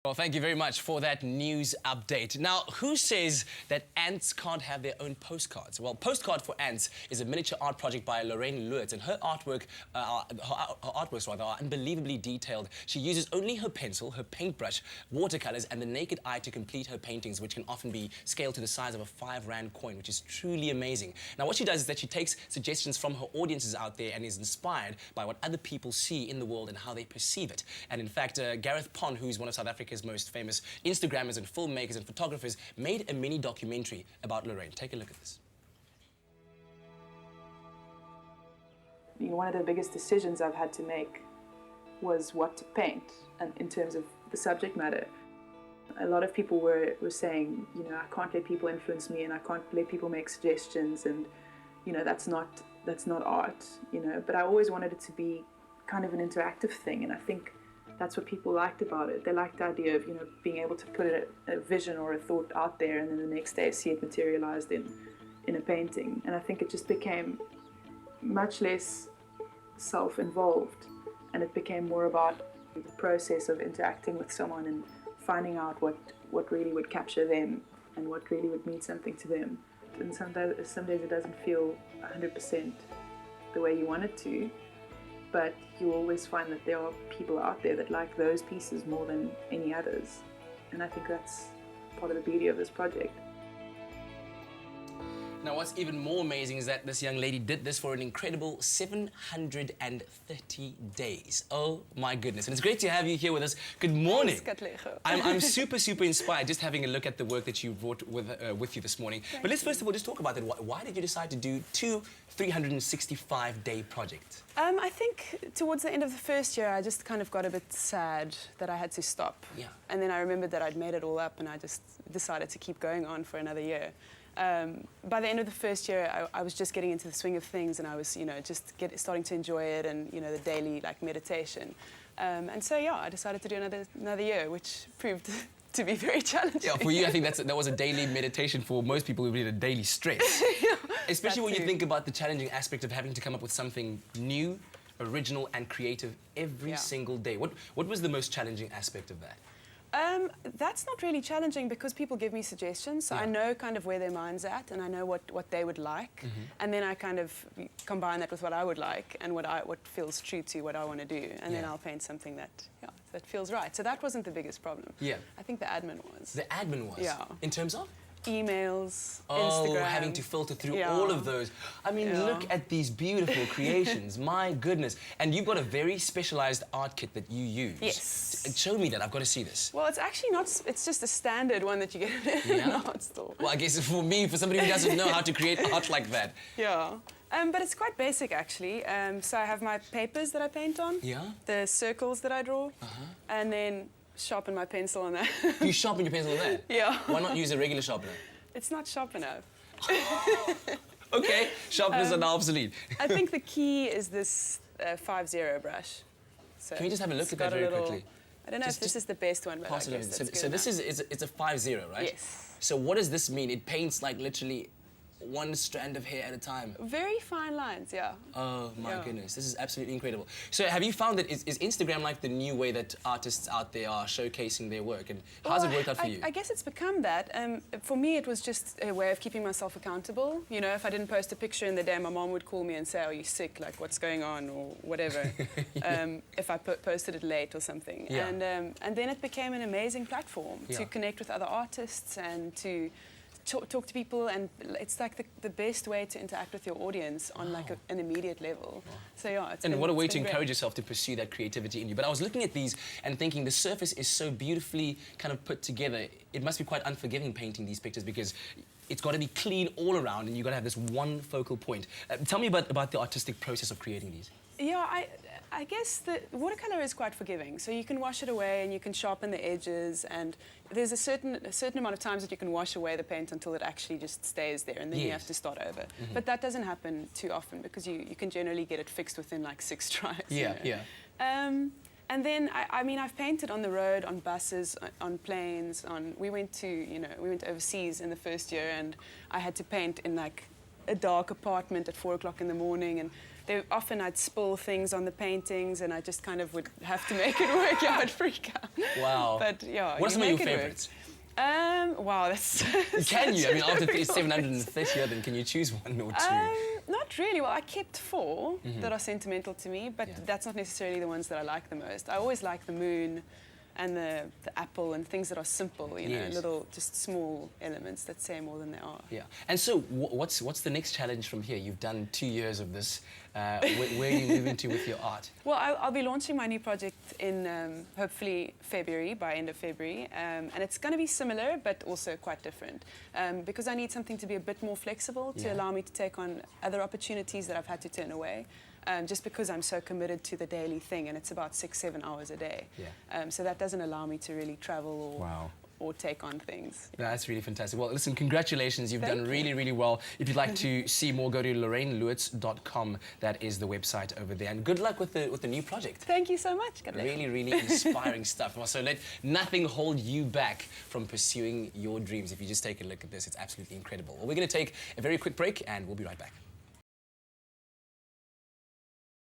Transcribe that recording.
Well, thank you very much for that news update. Now, who says that ants can't have their own postcards? Well, Postcard for Ants is a miniature art project by Lorraine Loots, and her artworks are unbelievably detailed. She uses only her pencil, her paintbrush, watercolors, and the naked eye to complete her paintings, which can often be scaled to the size of a 5 Rand coin, which is truly amazing. Now, what she does is that she takes suggestions from her audiences out there and is inspired by what other people see in the world and how they perceive it. And in fact, Gareth Pond, who's one of South Africa's most famous Instagrammers and filmmakers and photographers, made a mini documentary about Lorraine. Take a look at this. One of the biggest decisions I've had to make was what to paint, and in terms of the subject matter. A lot of people were saying, I can't let people influence me, and I can't let people make suggestions, and that's not art, But I always wanted it to be kind of an interactive thing, and I think that's what people liked about it. They liked the idea of being able to put a vision or a thought out there, and then the next day see it materialized in a painting. And I think it just became much less self-involved, and it became more about the process of interacting with someone and finding out what really would capture them and what really would mean something to them. And some days it doesn't feel 100% the way you want it to, but you always find that there are people out there that like those pieces more than any others. And I think that's part of the beauty of this project. Now, what's even more amazing is that this young lady did this for an incredible 730 days. Oh my goodness. And it's great to have you here with us. Good morning. I'm super inspired just having a look at the work that you brought with you this morning. But let's first of all just talk about that. Why did you decide to do two 365-day projects? I think towards the end of the first year, I just kind of got a bit sad that I had to stop. Yeah. And then I remembered that I'd made it all up, and I just decided to keep going on for another year. By the end of the first year, I was just getting into the swing of things, and I was, starting to enjoy it, and the daily meditation. And so yeah, I decided to do another year, which proved to be very challenging. Yeah, for you, I think that was a daily meditation. For most people, it would be a daily stress. Yeah, especially when you think about the challenging aspect of having to come up with something new, original, and creative every single day. What was the most challenging aspect of that? That's not really challenging because people give me suggestions, so I know kind of where their mind's at, and I know what they would like, and then I kind of combine that with what I would like and what feels true to what I want to do, and then I'll paint something that feels right. So that wasn't the biggest problem. Yeah. I think the admin was. The admin was? Yeah. In terms of? Emails, Instagram. Instagram. Having to filter through all of those. I mean, look at these beautiful creations. My goodness. And you've got a very specialized art kit that you use. Yes. Show me that. I've got to see this. Well, it's actually not. It's just a standard one that you get in an art store. Well, I guess for somebody who doesn't know how to create art like that. Yeah. But it's quite basic, actually. So I have my papers that I paint on. Yeah. The circles that I draw. And then sharpen my pencil on that. You sharpen your pencil on that? Yeah. Why not use a regular sharpener? It's not sharp enough. Okay, sharpeners are now obsolete. I think the key is this 5-0 brush. So can you just have a look at that very quickly? I don't know if this is the best one, but I guess that's good So this it's a 5-0, right? Yes. So what does this mean? It paints like literally one strand of hair at a time. Very fine lines, yeah. Oh my goodness, this is absolutely incredible. So have you found that is Instagram like the new way that artists out there are showcasing their work, and how's it worked out for you? I guess it's become that. For me, it was just a way of keeping myself accountable. If I didn't post a picture in the day, my mom would call me and say, "Are you sick? Like, what's going on?" or whatever. If I posted it late or something. Yeah. And then it became an amazing platform to connect with other artists and to talk to people, and it's like the best way to interact with your audience on like an immediate level. So yeah, and what a way to encourage yourself to pursue that creativity in you. But I was looking at these and thinking the surface is so beautifully kind of put together. It must be quite unforgiving painting these pictures because it's got to be clean all around, and you've got to have this one focal point. Tell me about the artistic process of creating these. Yeah, I guess the watercolor is quite forgiving. So you can wash it away and you can sharpen the edges, and there's a certain amount of times that you can wash away the paint until it actually just stays there, and then you have to start over. But that doesn't happen too often because you can generally get it fixed within like 6 tries. Yeah. And then I've painted on the road, on buses, on planes. We went overseas in the first year, and I had to paint in like a dark apartment at 4 o'clock in the morning, and often I'd spill things on the paintings, and I just kind of would have to make it work. Yeah, I'd freak out. Wow. But yeah, what are some of your make it work. favorites? Wow, that's... Can you? I mean, after difficult 730 of them, can you choose one or two? Not really. Well, I kept 4 that are sentimental to me, but that's not necessarily the ones that I like the most. I always like the moon and the apple and things that are simple, you know, little, just small elements that say more than they are. Yeah. And so, what's the next challenge from here? You've done 2 years of this. Where are you moving to with your art? Well, I'll be launching my new project in hopefully February, by end of February, and it's going to be similar but also quite different because I need something to be a bit more flexible to allow me to take on other opportunities that I've had to turn away. Just because I'm so committed to the daily thing, and it's about 6-7 hours a day. Yeah. So that doesn't allow me to really travel or take on things. That's really fantastic. Well, listen, congratulations. You've done really, really well. If you'd like to see more, go to leigh-anne-loots.com. That is the website over there. And good luck with the new project. Thank you so much. Really, really inspiring stuff. So let nothing hold you back from pursuing your dreams. If you just take a look at this, it's absolutely incredible. Well, we're going to take a very quick break, and we'll be right back.